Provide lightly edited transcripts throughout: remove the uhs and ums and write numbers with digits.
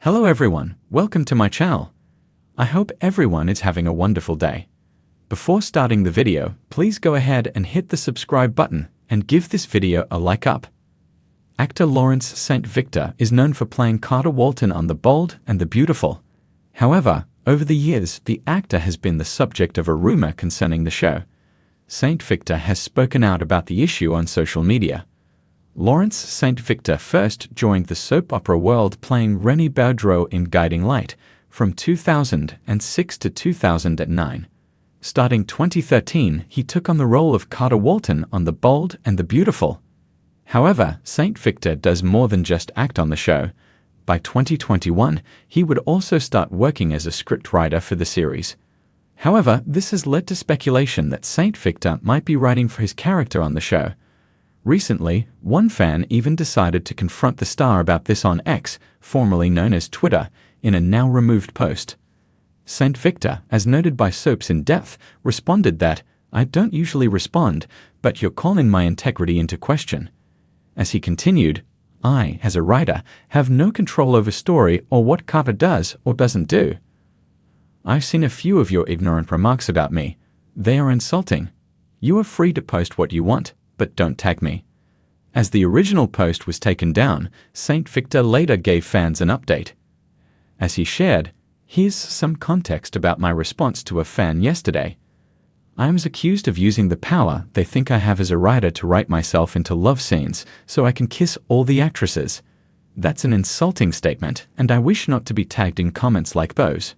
Hello everyone, welcome to my channel. I hope everyone is having a wonderful day. Before starting the video, please go ahead and hit the subscribe button and give this video a like up. Actor Lawrence St. Victor is known for playing Carter Walton on The Bold and the Beautiful. However, over the years, the actor has been the subject of a rumor concerning the show. St. Victor has spoken out about the issue on social media. Lawrence St. Victor first joined the soap opera world playing René Baudreau in Guiding Light from 2006 to 2009. Starting 2013, he took on the role of Carter Walton on The Bold and the Beautiful. However, St. Victor does more than just act on the show. By 2021, he would also start working as a scriptwriter for the series. However, this has led to speculation that St. Victor might be writing for his character on the show. Recently, one fan even decided to confront the star about this on X, formerly known as Twitter, in a now-removed post. St. Victor, as noted by Soaps in Depth, responded that, "I don't usually respond, but you're calling my integrity into question." As he continued, "I, as a writer, have no control over story or what Carter does or doesn't do. I've seen a few of your ignorant remarks about me. They are insulting. You are free to post what you want, but don't tag me." As the original post was taken down, St. Victor later gave fans an update. As he shared, "Here's some context about my response to a fan yesterday. I was accused of using the power they think I have as a writer to write myself into love scenes so I can kiss all the actresses. That's an insulting statement, and I wish not to be tagged in comments like those."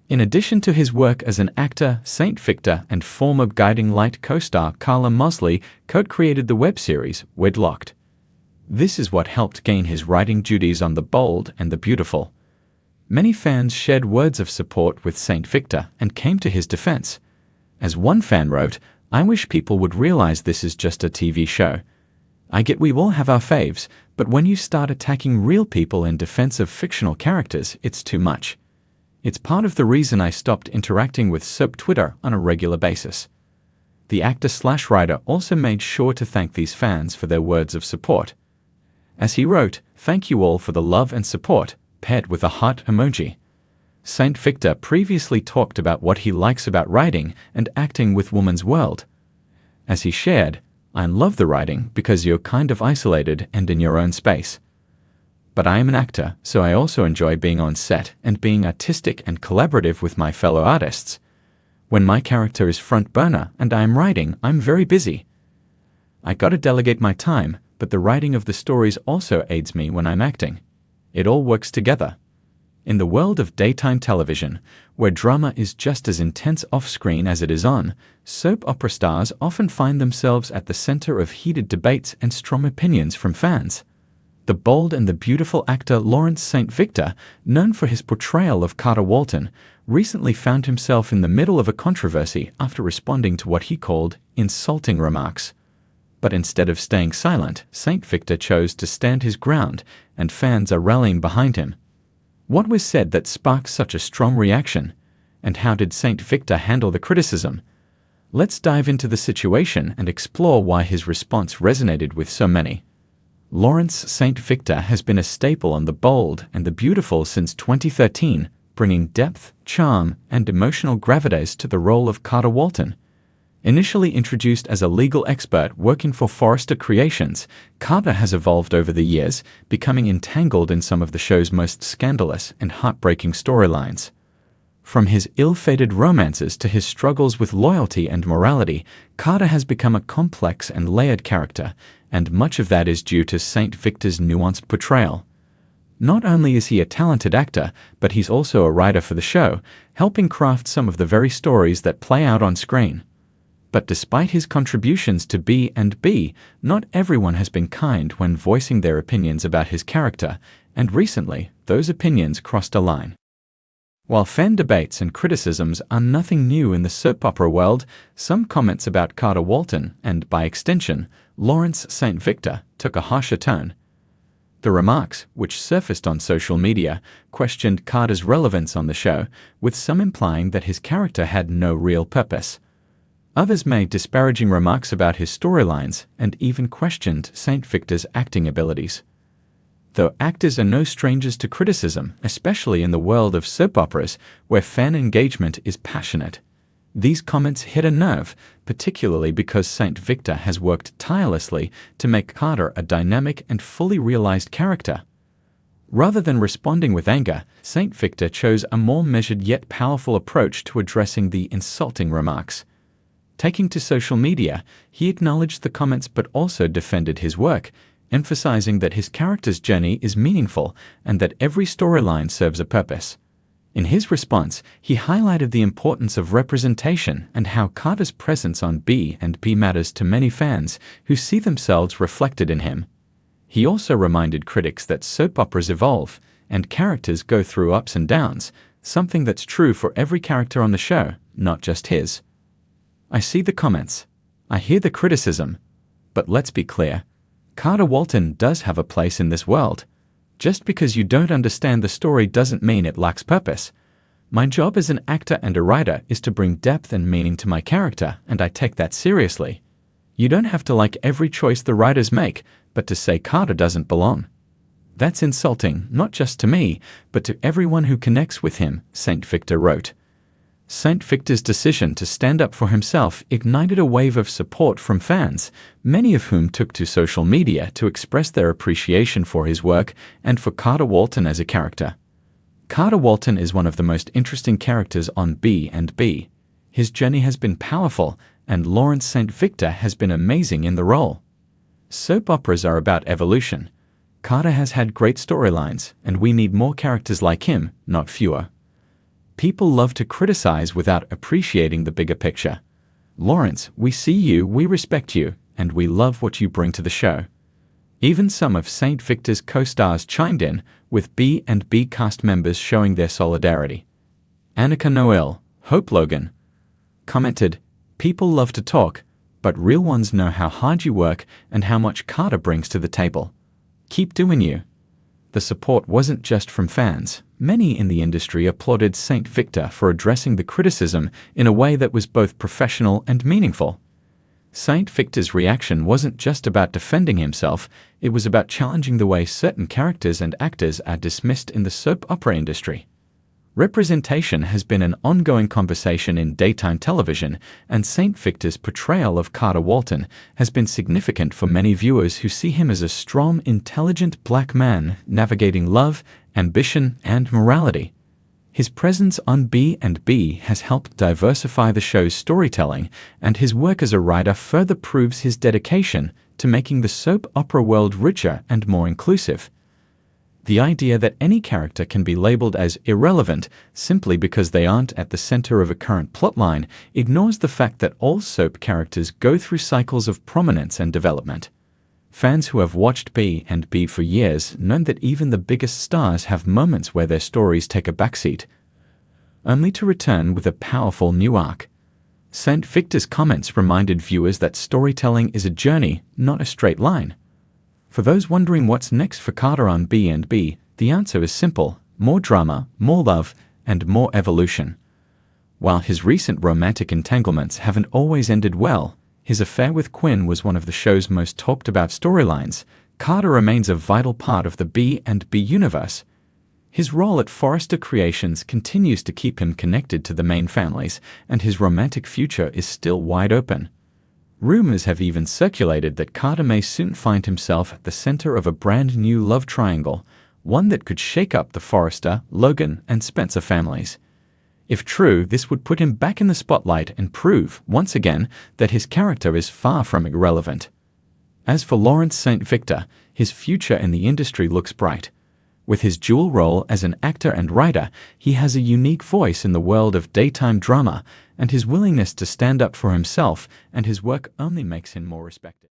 In addition to his work as an actor, St. Victor and former Guiding Light co-star Carla Mosley co-created the web series Wedlocked. This is what helped gain his writing duties on The Bold and the Beautiful. Many fans shared words of support with St. Victor and came to his defense. As one fan wrote, "I wish people would realize this is just a TV show. I get we all have our faves, but when you start attacking real people in defense of fictional characters, it's too much. It's part of the reason I stopped interacting with soap Twitter on a regular basis." The actor/writer also made sure to thank these fans for their words of support. As he wrote, "Thank you all for the love and support," paired with a heart emoji. St. Victor previously talked about what he likes about writing and acting with Woman's World. As he shared, "I love the writing because you're kind of isolated and in your own space. But I am an actor, so I also enjoy being on set and being artistic and collaborative with my fellow artists. When my character is front burner and I am writing, I'm very busy. I gotta delegate my time, but the writing of the stories also aids me when I'm acting. It all works together." In the world of daytime television, where drama is just as intense off-screen as it is on, soap opera stars often find themselves at the center of heated debates and strong opinions from fans. The Bold and the Beautiful actor Lawrence St. Victor, known for his portrayal of Carter Walton, recently found himself in the middle of a controversy after responding to what he called insulting remarks. But instead of staying silent, St. Victor chose to stand his ground, and fans are rallying behind him. What was said that sparked such a strong reaction? And how did St. Victor handle the criticism? Let's dive into the situation and explore why his response resonated with so many. Lawrence St. Victor has been a staple on The Bold and the Beautiful since 2013, bringing depth, charm, and emotional gravitas to the role of Carter Walton. Initially introduced as a legal expert working for Forrester Creations, Carter has evolved over the years, becoming entangled in some of the show's most scandalous and heartbreaking storylines. From his ill-fated romances to his struggles with loyalty and morality, Carter has become a complex and layered character, and much of that is due to St. Victor's nuanced portrayal. Not only is he a talented actor, but he's also a writer for the show, helping craft some of the very stories that play out on screen. But despite his contributions to B&B, not everyone has been kind when voicing their opinions about his character, and recently, those opinions crossed a line. While fan debates and criticisms are nothing new in the soap opera world, some comments about Carter Walton, and by extension, Lawrence St. Victor, took a harsher tone. The remarks, which surfaced on social media, questioned Carter's relevance on the show, with some implying that his character had no real purpose. Others made disparaging remarks about his storylines and even questioned St. Victor's acting abilities. Though actors are no strangers to criticism, especially in the world of soap operas, where fan engagement is passionate. These comments hit a nerve, particularly because St. Victor has worked tirelessly to make Carter a dynamic and fully realized character. Rather than responding with anger, St. Victor chose a more measured yet powerful approach to addressing the insulting remarks. Taking to social media, he acknowledged the comments but also defended his work, emphasizing that his character's journey is meaningful and that every storyline serves a purpose. In his response, he highlighted the importance of representation and how Carter's presence on B&B matters to many fans who see themselves reflected in him. He also reminded critics that soap operas evolve and characters go through ups and downs, something that's true for every character on the show, not just his. I see the comments. I hear the criticism. But let's be clear. Carter Walton does have a place in this world. Just because you don't understand the story doesn't mean it lacks purpose. My job as an actor and a writer is to bring depth and meaning to my character, and I take that seriously. You don't have to like every choice the writers make, but to say Carter doesn't belong. That's insulting, not just to me, but to everyone who connects with him, St. Victor wrote. St. Victor's decision to stand up for himself ignited a wave of support from fans, many of whom took to social media to express their appreciation for his work and for Carter Walton as a character. Carter Walton is one of the most interesting characters on B&B. His journey has been powerful, and Lawrence St. Victor has been amazing in the role. Soap operas are about evolution. Carter has had great storylines, and we need more characters like him, not fewer. People love to criticize without appreciating the bigger picture. Lawrence, we see you, we respect you, and we love what you bring to the show. Even some of St. Victor's co-stars chimed in, with B&B cast members showing their solidarity. Annika Noel, Hope Logan, commented, "People love to talk, but real ones know how hard you work and how much Carter brings to the table. Keep doing you." The support wasn't just from fans. Many in the industry applauded St. Victor for addressing the criticism in a way that was both professional and meaningful. St. Victor's reaction wasn't just about defending himself, it was about challenging the way certain characters and actors are dismissed in the soap opera industry. Representation has been an ongoing conversation in daytime television, and St. Victor's portrayal of Carter Walton has been significant for many viewers who see him as a strong, intelligent black man navigating love, ambition, and morality. His presence on B&B has helped diversify the show's storytelling, and his work as a writer further proves his dedication to making the soap opera world richer and more inclusive. The idea that any character can be labeled as irrelevant simply because they aren't at the center of a current plotline ignores the fact that all soap characters go through cycles of prominence and development. Fans who have watched B&B for years know that even the biggest stars have moments where their stories take a backseat, only to return with a powerful new arc. St. Victor's comments reminded viewers that storytelling is a journey, not a straight line. For those wondering what's next for Carter on B&B, the answer is simple: more drama, more love, and more evolution. While his recent romantic entanglements haven't always ended well, his affair with Quinn was one of the show's most talked about storylines. Carter remains a vital part of the B&B universe. His role at Forrester Creations continues to keep him connected to the main families, and his romantic future is still wide open. Rumors have even circulated that Carter may soon find himself at the center of a brand new love triangle, one that could shake up the Forrester, Logan, and Spencer families. If true, this would put him back in the spotlight and prove, once again, that his character is far from irrelevant. As for Lawrence St. Victor, his future in the industry looks bright. With his dual role as an actor and writer, he has a unique voice in the world of daytime drama, and his willingness to stand up for himself and his work only makes him more respected.